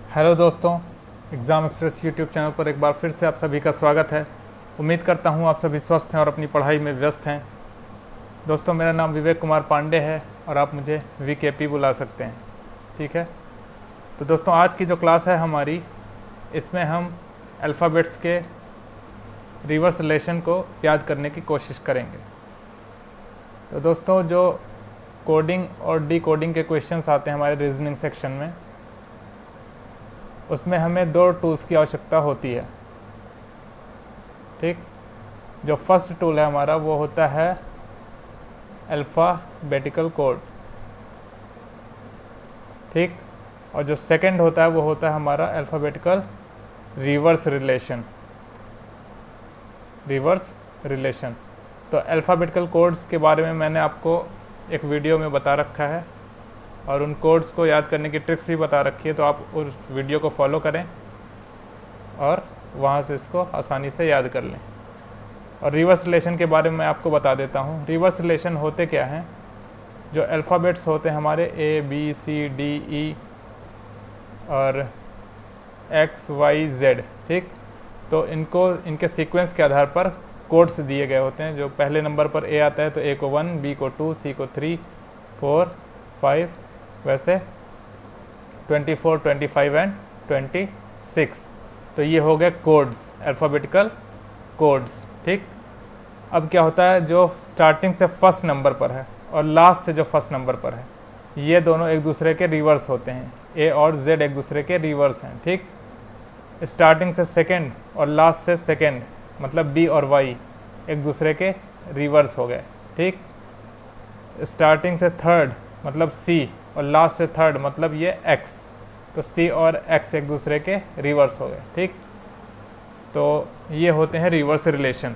Hello दोस्तों, exam express YouTube channel पर एक बार फिर से आप सभी का स्वागत है। उम्मीद करता हूँ आप सभी स्वस्थ हैं और अपनी पढ़ाई में व्यस्त हैं। दोस्तों, मेरा नाम विवेक कुमार पांडे है और आप मुझे वीकेपी बुला सकते हैं, ठीक है। तो दोस्तों, आज की जो क्लास है हमारी, इसमें हम अल्फ़ाबेट्स के रिवर्स रिलेशन को याद करने की कोशिश करेंगे। तो दोस्तों, जो कोडिंग और डिकोडिंग के क्वेश्चंस आते हैं हमारे रीजनिंग सेक्शन में, उसमें हमें दो टूल्स की आवश्यकता होती है, ठीक। जो फर्स्ट टूल है हमारा वो होता है अल्फ़ाबेटिकल कोड, ठीक। और जो सेकंड होता है वो होता है हमारा अल्फ़ाबेटिकल रिवर्स रिलेशन। तो अल्फ़ाबेटिकल कोड्स के बारे में मैंने आपको एक वीडियो में बता रखा है और उन कोड्स को याद करने की ट्रिक्स भी बता रखी है, तो आप उस वीडियो को फॉलो करें और वहाँ से इसको आसानी से याद कर लें। और रिवर्स रिलेशन के बारे में मैं आपको बता देता हूँ। रिवर्स रिलेशन होते क्या हैं? जो अल्फ़ाबेट्स होते हैं हमारे ABCDE और XYZ, ठीक। तो इनके सीक्वेंस के आधार पर कोड्स दिए गए होते हैं। जो पहले नंबर पर A आता है तो A को 1, B को 2, C को 3, 4, 5, वैसे 24, 25 एंड 26। तो ये हो गए कोड्स, अल्फ़ाबेटिकल कोड्स, ठीक। अब क्या होता है, जो स्टार्टिंग से फर्स्ट नंबर पर है और लास्ट से जो फर्स्ट नंबर पर है, ये दोनों एक दूसरे के रिवर्स होते हैं। A और Z एक दूसरे के रिवर्स हैं, ठीक। स्टार्टिंग से सेकंड और लास्ट से सेकंड, मतलब B और Y एक दूसरे के रिवर्स हो गए, ठीक। स्टार्टिंग से थर्ड मतलब C और लास्ट से थर्ड मतलब ये X, तो C और X एक दूसरे के रिवर्स हो गए, ठीक। तो ये होते हैं रिवर्स रिलेशन।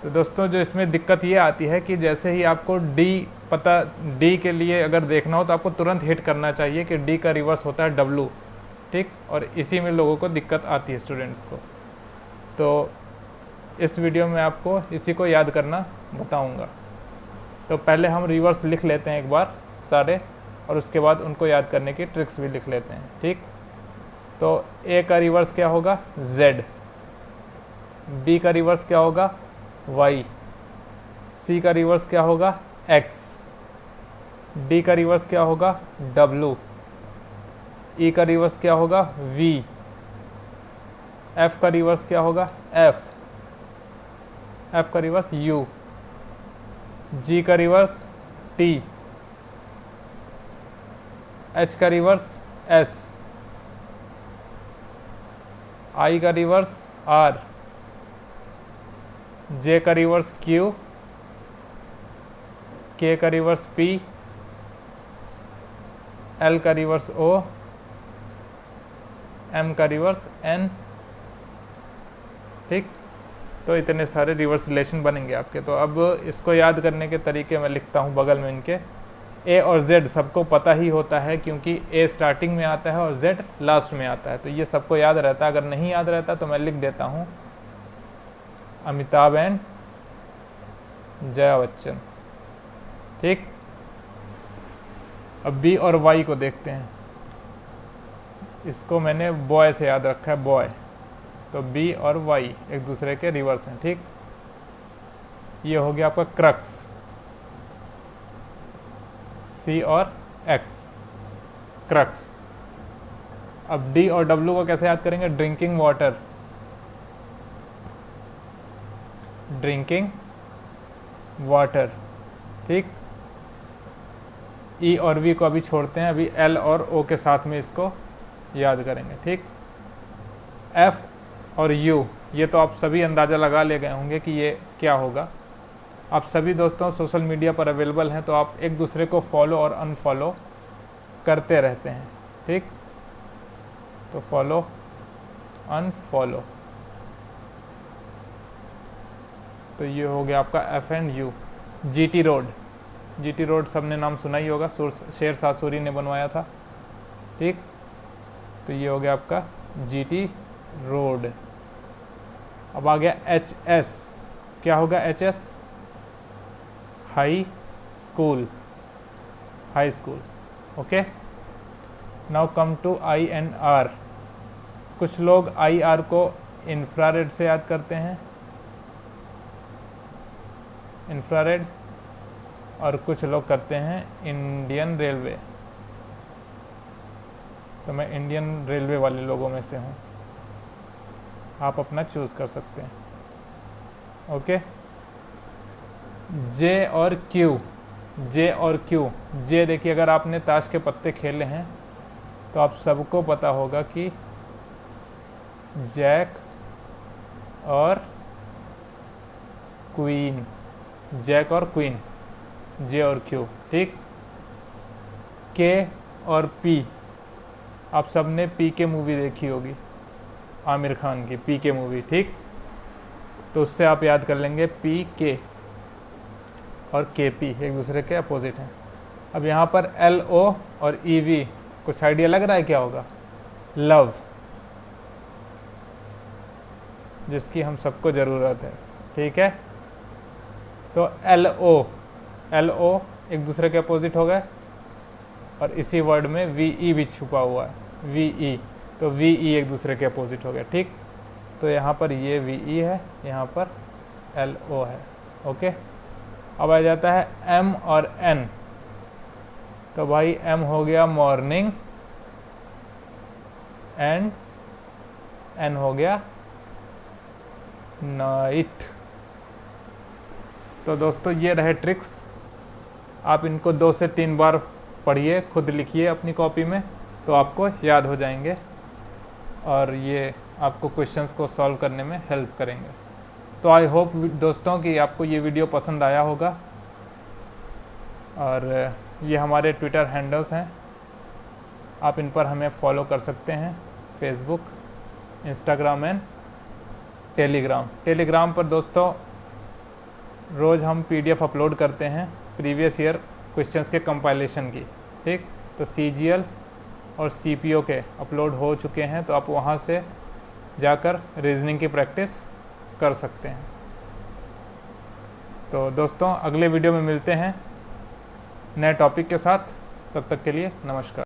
तो दोस्तों, जो इसमें दिक्कत ये आती है कि जैसे ही आपको D के लिए अगर देखना हो तो आपको तुरंत हिट करना चाहिए कि D का रिवर्स होता है W, ठीक। और इसी में लोगों को दिक्कत आती है, स्टूडेंट्स को। तो इस वीडियो में आपको इसी को याद करना बताऊंगा। तो पहले हम रिवर्स लिख लेते हैं एक बार सारे, और उसके बाद उनको याद करने की ट्रिक्स भी लिख लेते हैं, ठीक। तो A का रिवर्स क्या होगा? Z। B का रिवर्स क्या होगा? Y। C का रिवर्स क्या होगा? X। D का रिवर्स क्या होगा? W। E का रिवर्स क्या होगा? V। F का रिवर्स क्या होगा? F। F का रिवर्स U। G का रिवर्स T। H का रिवर्स S। I का रिवर्स R। J का रिवर्स Q। K का रिवर्स P। L का रिवर्स O। M का रिवर्स N, ठीक। तो इतने सारे रिवर्स रिलेशन बनेंगे आपके। तो अब इसको याद करने के तरीके मैं लिखता हूँ बगल में इनके। A और Z सबको पता ही होता है, क्योंकि A स्टार्टिंग में आता है और Z लास्ट में आता है, तो ये सबको याद रहता है। अगर नहीं याद रहता तो मैं लिख देता हूँ अमिताभ एंड जया बच्चन, ठीक। अब B और Y को देखते हैं। इसको मैंने बॉय से याद रखा है, बॉय। तो B और Y एक दूसरे के रिवर्स हैं, ठीक। ये हो गया आपका क्रक्स, C और X, क्रक्स। अब D और W को कैसे याद करेंगे? ड्रिंकिंग वाटर, ठीक। E और V को अभी छोड़ते हैं, अभी L और O के साथ में इसको याद करेंगे, ठीक। F और U, ये तो आप सभी अंदाज़ा लगा ले गए होंगे कि ये क्या होगा। आप सभी दोस्तों सोशल मीडिया पर अवेलेबल हैं, तो आप एक दूसरे को फॉलो और अनफॉलो करते रहते हैं, ठीक। तो फॉलो अनफॉलो, तो ये हो गया आपका F and U। GT road सबने नाम सुना ही होगा, शेरशाह सूरी ने बनवाया था, ठीक। तो ये हो गया आपका GT रोड। अब आ गया HS, क्या होगा HS? High school, okay. Now come to I and R. कुछ लोग आई आर को इंफ्रारेड से याद करते हैं, इंफ्रारेड, और कुछ लोग करते हैं इंडियन रेलवे। तो मैं इंडियन रेलवे वाले लोगों में से हूँ, आप अपना चूज कर सकते हैं। ओके, जे और क्यू, जे और क्यू। जे देखिए, अगर आपने ताश के पत्ते खेले हैं तो आप सबको पता होगा कि जैक और क्वीन, जैक और क्वीन, जे और क्यू, ठीक। के और पी, आप सबने पी के मूवी देखी होगी, आमिर खान की पी के मूवी, ठीक। तो उससे आप याद कर लेंगे पी के और के पी एक दूसरे के अपोजिट हैं। अब यहाँ पर एल ओ और ई वी, कुछ आइडिया लग रहा है क्या होगा? लव, जिसकी हम सबको ज़रूरत है, ठीक है। तो एल ओ, एल ओ एक दूसरे के अपोजिट हो गए, और इसी वर्ड में वी ई भी छुपा हुआ है, वी ई, तो वी ई एक दूसरे के अपोजिट हो गया, ठीक। तो यहाँ पर ये वी ई है, यहाँ पर एल ओ है। ओके, अब आ जाता है एम और एन। तो भाई एम हो गया मॉर्निंग एंड एन हो गया नाइट। तो दोस्तों ये रहे ट्रिक्स, आप इनको 2 से 3 बार पढ़िए, खुद लिखिए अपनी कॉपी में, तो आपको याद हो जाएंगे और ये आपको क्वेश्चंस को सॉल्व करने में हेल्प करेंगे। तो आई होप दोस्तों कि आपको ये वीडियो पसंद आया होगा, और ये हमारे ट्विटर हैंडल्स हैं, आप इन पर हमें फॉलो कर सकते हैं, Facebook, Instagram and Telegram. Telegram पर दोस्तों रोज़ हम PDF अपलोड करते हैं प्रीवियस ईयर क्वेश्चंस के कंपाइलेशन की, ठीक। तो CGL और CPO के अपलोड हो चुके हैं, तो आप वहाँ से जाकर रीजनिंग की प्रैक्टिस कर सकते हैं। तो दोस्तों अगले वीडियो में मिलते हैं नए टॉपिक के साथ, तब तक के लिए नमस्कार।